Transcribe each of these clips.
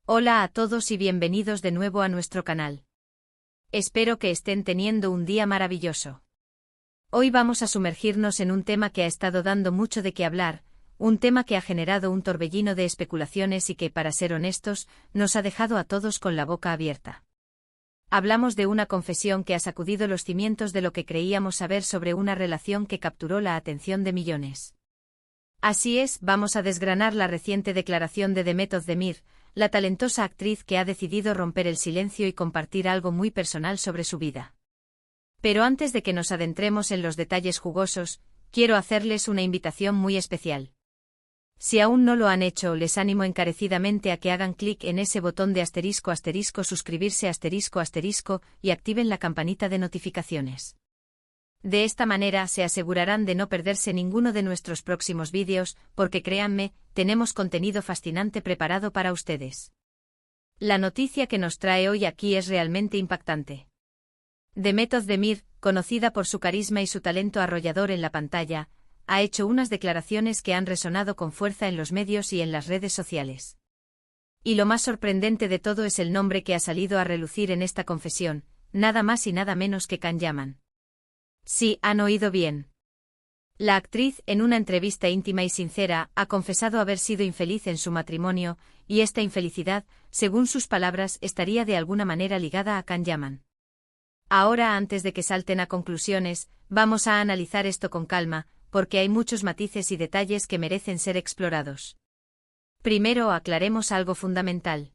Hola a todos y bienvenidos de nuevo a nuestro canal. Espero que estén teniendo un día maravilloso. Hoy vamos a sumergirnos en un tema que ha estado dando mucho de qué hablar, un tema que ha generado un torbellino de especulaciones y que, para ser honestos, nos ha dejado a todos con la boca abierta. Hablamos de una confesión que ha sacudido los cimientos de lo que creíamos saber sobre una relación que capturó la atención de millones. Así es, vamos a desgranar la reciente declaración de Demet Özdemir, la talentosa actriz que ha decidido romper el silencio y compartir algo muy personal sobre su vida. Pero antes de que nos adentremos en los detalles jugosos, quiero hacerles una invitación muy especial. Si aún no lo han hecho, les animo encarecidamente a que hagan clic en ese botón de *** suscribirse *** y activen la campanita de notificaciones. De esta manera se asegurarán de no perderse ninguno de nuestros próximos vídeos, porque créanme, tenemos contenido fascinante preparado para ustedes. La noticia que nos trae hoy aquí es realmente impactante. Demet Özdemir, conocida por su carisma y su talento arrollador en la pantalla, ha hecho unas declaraciones que han resonado con fuerza en los medios y en las redes sociales. Y lo más sorprendente de todo es el nombre que ha salido a relucir en esta confesión, nada más y nada menos que Can Yaman. Sí, han oído bien. La actriz, en una entrevista íntima y sincera, ha confesado haber sido infeliz en su matrimonio, y esta infelicidad, según sus palabras, estaría de alguna manera ligada a Can Yaman. Ahora, antes de que salten a conclusiones, vamos a analizar esto con calma, porque hay muchos matices y detalles que merecen ser explorados. Primero, aclaremos algo fundamental.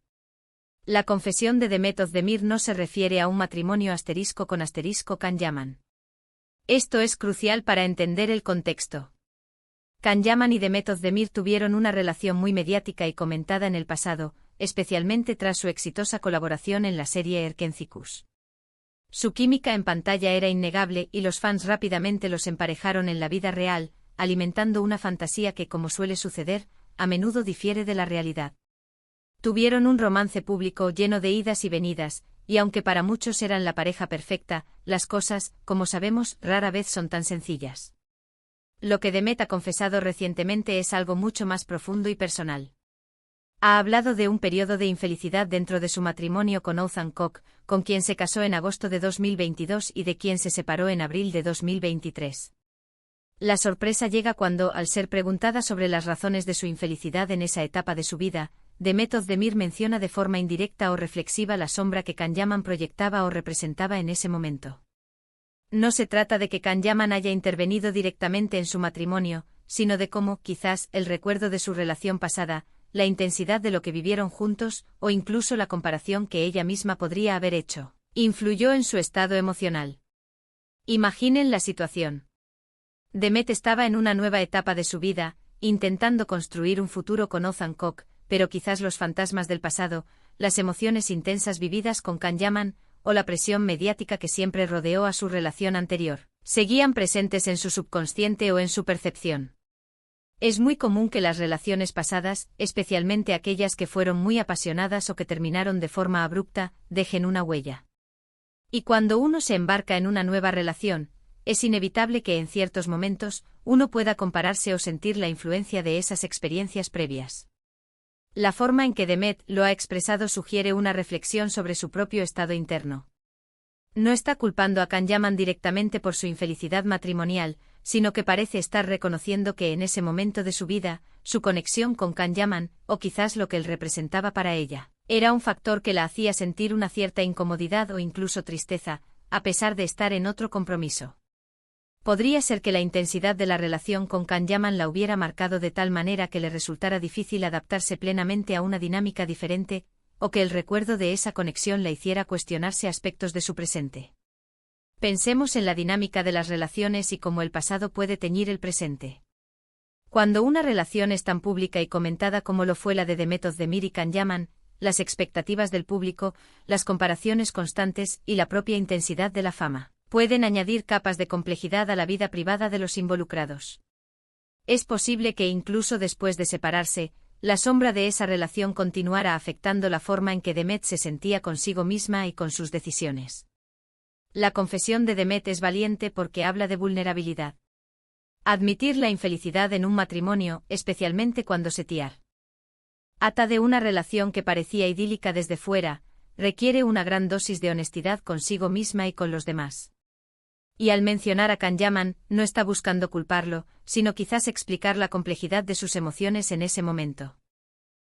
La confesión de Demet Özdemir no se refiere a un matrimonio ** Can Yaman. Esto es crucial para entender el contexto. Can Yaman y Demet Özdemir tuvieron una relación muy mediática y comentada en el pasado, especialmente tras su exitosa colaboración en la serie Erkencikus. Su química en pantalla era innegable y los fans rápidamente los emparejaron en la vida real, alimentando una fantasía que, como suele suceder, a menudo difiere de la realidad. Tuvieron un romance público lleno de idas y venidas, y aunque para muchos eran la pareja perfecta, las cosas, como sabemos, rara vez son tan sencillas. Lo que Demet ha confesado recientemente es algo mucho más profundo y personal. Ha hablado de un periodo de infelicidad dentro de su matrimonio con Oğuzhan Koç, con quien se casó en agosto de 2022 y de quien se separó en abril de 2023. La sorpresa llega cuando, al ser preguntada sobre las razones de su infelicidad en esa etapa de su vida, Demet Özdemir menciona de forma indirecta o reflexiva la sombra que Can Yaman proyectaba o representaba en ese momento. No se trata de que Can Yaman haya intervenido directamente en su matrimonio, sino de cómo, quizás, el recuerdo de su relación pasada, la intensidad de lo que vivieron juntos, o incluso la comparación que ella misma podría haber hecho, influyó en su estado emocional. Imaginen la situación. Demet estaba en una nueva etapa de su vida, intentando construir un futuro con Oğuzhan Koç, pero quizás los fantasmas del pasado, las emociones intensas vividas con Can Yaman, o la presión mediática que siempre rodeó a su relación anterior, seguían presentes en su subconsciente o en su percepción. Es muy común que las relaciones pasadas, especialmente aquellas que fueron muy apasionadas o que terminaron de forma abrupta, dejen una huella. Y cuando uno se embarca en una nueva relación, es inevitable que en ciertos momentos, uno pueda compararse o sentir la influencia de esas experiencias previas. La forma en que Demet lo ha expresado sugiere una reflexión sobre su propio estado interno. No está culpando a Can Yaman directamente por su infelicidad matrimonial, sino que parece estar reconociendo que en ese momento de su vida, su conexión con Can Yaman, o quizás lo que él representaba para ella, era un factor que la hacía sentir una cierta incomodidad o incluso tristeza, a pesar de estar en otro compromiso. Podría ser que la intensidad de la relación con Can Yaman la hubiera marcado de tal manera que le resultara difícil adaptarse plenamente a una dinámica diferente, o que el recuerdo de esa conexión la hiciera cuestionarse aspectos de su presente. Pensemos en la dinámica de las relaciones y cómo el pasado puede teñir el presente. Cuando una relación es tan pública y comentada como lo fue la de Demet Özdemir y Can Yaman, las expectativas del público, las comparaciones constantes y la propia intensidad de la fama pueden añadir capas de complejidad a la vida privada de los involucrados. Es posible que incluso después de separarse, la sombra de esa relación continuara afectando la forma en que Demet se sentía consigo misma y con sus decisiones. La confesión de Demet es valiente porque habla de vulnerabilidad. Admitir la infelicidad en un matrimonio, especialmente cuando se tiar. Ata de una relación que parecía idílica desde fuera, requiere una gran dosis de honestidad consigo misma y con los demás. Y al mencionar a Kanyaman, no está buscando culparlo, sino quizás explicar la complejidad de sus emociones en ese momento.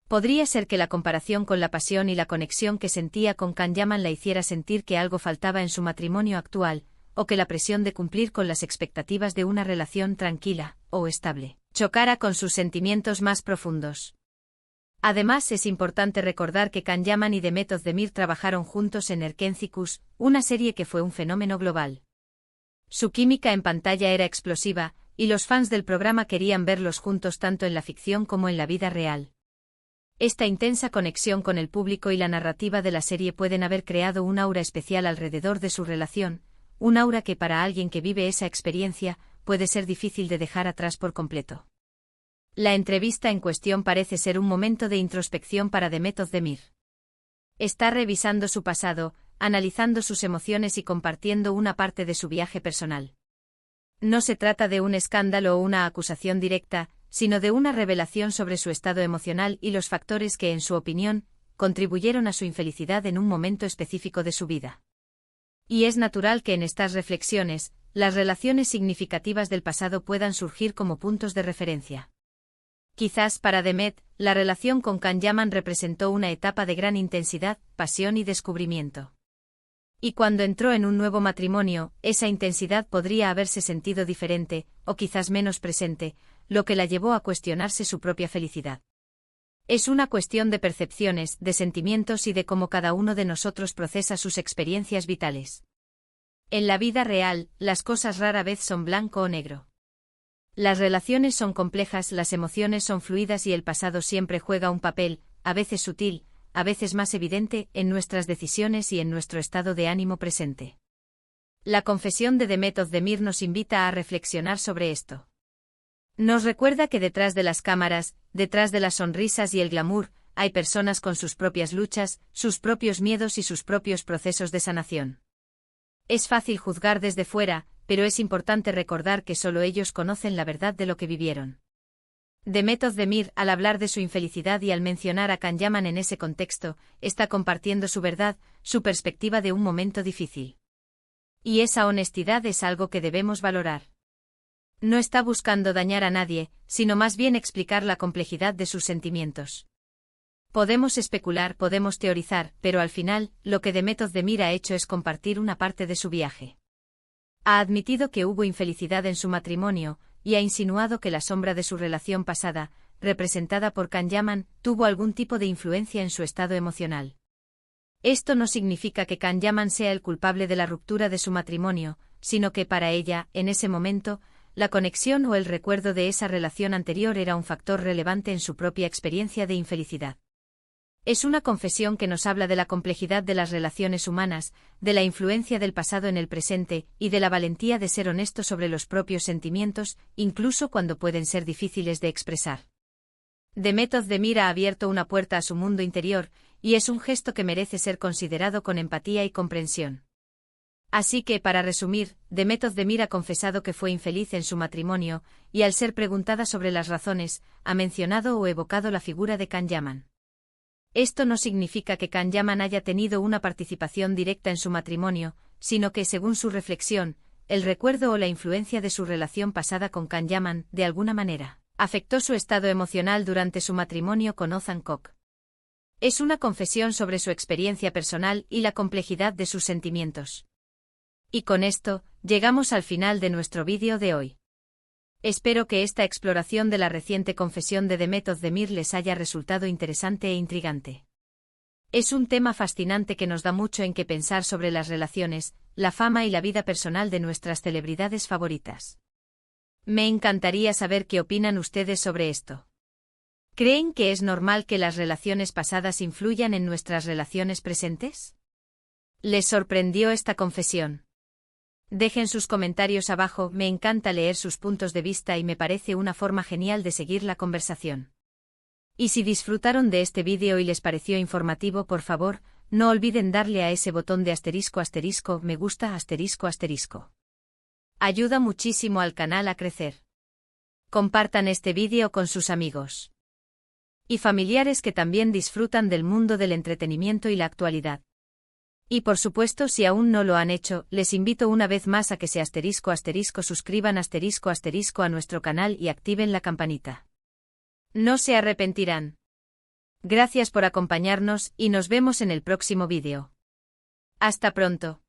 Podría ser que la comparación con la pasión y la conexión que sentía con Kanyaman la hiciera sentir que algo faltaba en su matrimonio actual, o que la presión de cumplir con las expectativas de una relación tranquila o estable chocara con sus sentimientos más profundos. Además, es importante recordar que Kanyaman y Demet Özdemir trabajaron juntos en Erkencicus, una serie que fue un fenómeno global. Su química en pantalla era explosiva, y los fans del programa querían verlos juntos tanto en la ficción como en la vida real. Esta intensa conexión con el público y la narrativa de la serie pueden haber creado un aura especial alrededor de su relación, un aura que para alguien que vive esa experiencia, puede ser difícil de dejar atrás por completo. La entrevista en cuestión parece ser un momento de introspección para Demet Özdemir. Está revisando su pasado, analizando sus emociones y compartiendo una parte de su viaje personal. No se trata de un escándalo o una acusación directa, sino de una revelación sobre su estado emocional y los factores que, en su opinión, contribuyeron a su infelicidad en un momento específico de su vida. Y es natural que en estas reflexiones, las relaciones significativas del pasado puedan surgir como puntos de referencia. Quizás para Demet, la relación con Kanyaman representó una etapa de gran intensidad, pasión y descubrimiento. Y cuando entró en un nuevo matrimonio, esa intensidad podría haberse sentido diferente, o quizás menos presente, lo que la llevó a cuestionarse su propia felicidad. Es una cuestión de percepciones, de sentimientos y de cómo cada uno de nosotros procesa sus experiencias vitales. En la vida real, las cosas rara vez son blanco o negro. Las relaciones son complejas, las emociones son fluidas y el pasado siempre juega un papel, a veces sutil, a veces más evidente, en nuestras decisiones y en nuestro estado de ánimo presente. La confesión de Demet Özdemir nos invita a reflexionar sobre esto. Nos recuerda que detrás de las cámaras, detrás de las sonrisas y el glamour, hay personas con sus propias luchas, sus propios miedos y sus propios procesos de sanación. Es fácil juzgar desde fuera, pero es importante recordar que solo ellos conocen la verdad de lo que vivieron. Demet Özdemir, al hablar de su infelicidad y al mencionar a Kanyaman en ese contexto, está compartiendo su verdad, su perspectiva de un momento difícil. Y esa honestidad es algo que debemos valorar. No está buscando dañar a nadie, sino más bien explicar la complejidad de sus sentimientos. Podemos especular, podemos teorizar, pero al final, lo que Demet Özdemir ha hecho es compartir una parte de su viaje. Ha admitido que hubo infelicidad en su matrimonio, y ha insinuado que la sombra de su relación pasada, representada por Kanyaman, tuvo algún tipo de influencia en su estado emocional. Esto no significa que Kanyaman sea el culpable de la ruptura de su matrimonio, sino que para ella, en ese momento, la conexión o el recuerdo de esa relación anterior era un factor relevante en su propia experiencia de infelicidad. Es una confesión que nos habla de la complejidad de las relaciones humanas, de la influencia del pasado en el presente, y de la valentía de ser honesto sobre los propios sentimientos, incluso cuando pueden ser difíciles de expresar. Demet Özdemir ha abierto una puerta a su mundo interior, y es un gesto que merece ser considerado con empatía y comprensión. Así que, para resumir, Demet Özdemir ha confesado que fue infeliz en su matrimonio, y al ser preguntada sobre las razones, ha mencionado o evocado la figura de Kanyaman. Esto no significa que Kanyaman haya tenido una participación directa en su matrimonio, sino que, según su reflexión, el recuerdo o la influencia de su relación pasada con Kanyaman, de alguna manera, afectó su estado emocional durante su matrimonio con Ozan Kok. Es una confesión sobre su experiencia personal y la complejidad de sus sentimientos. Y con esto, llegamos al final de nuestro vídeo de hoy. Espero que esta exploración de la reciente confesión de Demet Özdemir les haya resultado interesante e intrigante. Es un tema fascinante que nos da mucho en qué pensar sobre las relaciones, la fama y la vida personal de nuestras celebridades favoritas. Me encantaría saber qué opinan ustedes sobre esto. ¿Creen que es normal que las relaciones pasadas influyan en nuestras relaciones presentes? ¿Les sorprendió esta confesión? Dejen sus comentarios abajo, me encanta leer sus puntos de vista y me parece una forma genial de seguir la conversación. Y si disfrutaron de este vídeo y les pareció informativo, por favor, no olviden darle a ese botón de *** me gusta ***. Ayuda muchísimo al canal a crecer. Compartan este vídeo con sus amigos. Y familiares que también disfrutan del mundo del entretenimiento y la actualidad. Y por supuesto, si aún no lo han hecho, les invito una vez más a que se suscriban a nuestro canal y activen la campanita. No se arrepentirán. Gracias por acompañarnos y nos vemos en el próximo vídeo. Hasta pronto.